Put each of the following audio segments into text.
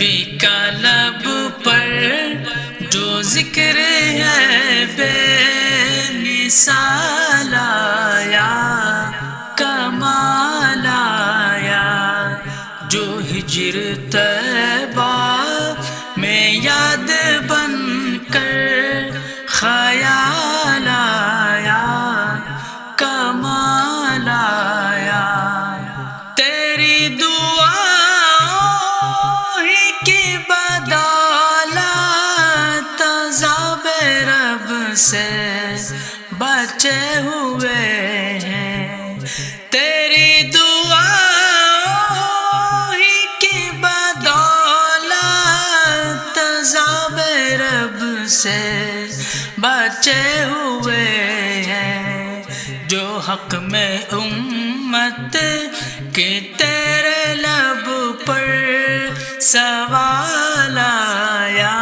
نبی کا لب پر جو ذکر ہے بے مثال آیا، کمال آیا، جو ہجر طیبہ میں یاد بن کر خیال آیا، کمال آیا، تیری دعاؤں ہی کی بدولت عذاب رب سے بچے ہوئے ہیں، تیری دعاؤں ہی کی بدولت عذاب رب سے بچے ہوئے ہیں، جو حق میں امت کے تیرے لب پر سوال آیا،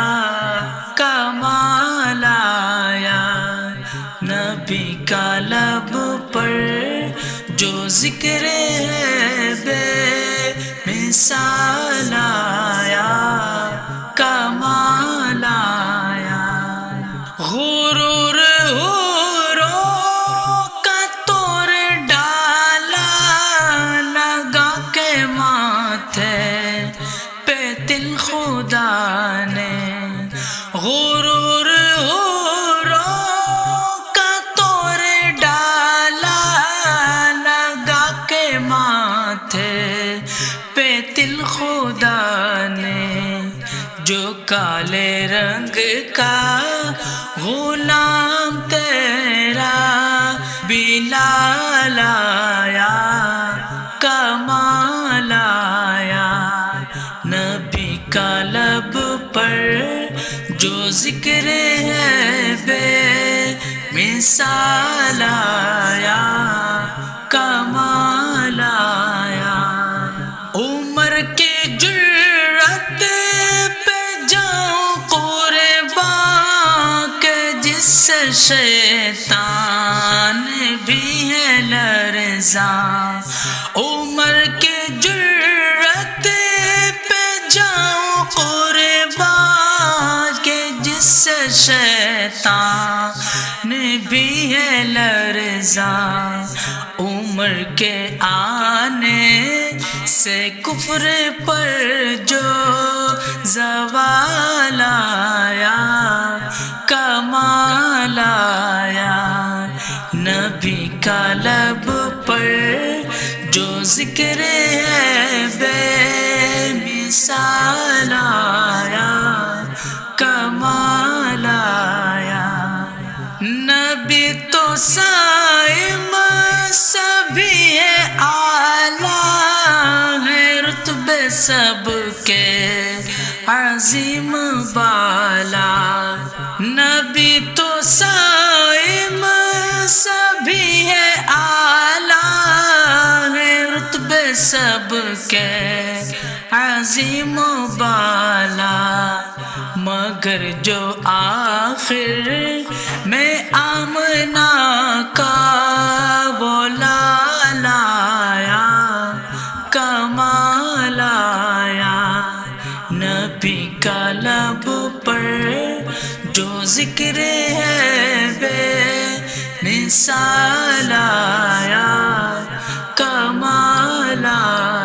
کمال آیا، نبی کا لب پر جو ذکر ہے بے مثال آیا، کمال آیا، غرور کا توڑ ڈالا لگا کے ماتھے پہ دل خدا نے، غرور کا توڑ ڈالا لگا کے ماتھے پہ دل خدا نے، جو کالے رنگ کا غلام تیرا بلال آیا، کمال آیا، نبی کا لب پر جو ذکر ہے بے مثال آیا، کمال آیا، عمر کے جرأت پہ جاؤں قربان کہ جس سے شیطان بھی ہے لرزاں، عمر کے جرأت پہ جاؤں قربان کہ جس سے شیطان بھی ہے لرزاں، عمر کے آنے سے کفر پر جو زوال آیا، کمال آیا، نبی کا لب پر جو ذکر ہے بے مثال آیا، کمال آیا، نبی تو صائم سبھی ہے اعلیٰ ہے، رتبے سب کے عظیم بالا، نبی تو صائم سبھی ہے اعلیٰ ہے، رتبے سب کے عظیم بالا، مگر جو آخر میں آمنہ کا وہ لال آیا، کمال آیا، نبی کا لب پر جو ذکر ہے بے مثال آیا، کمال آیا۔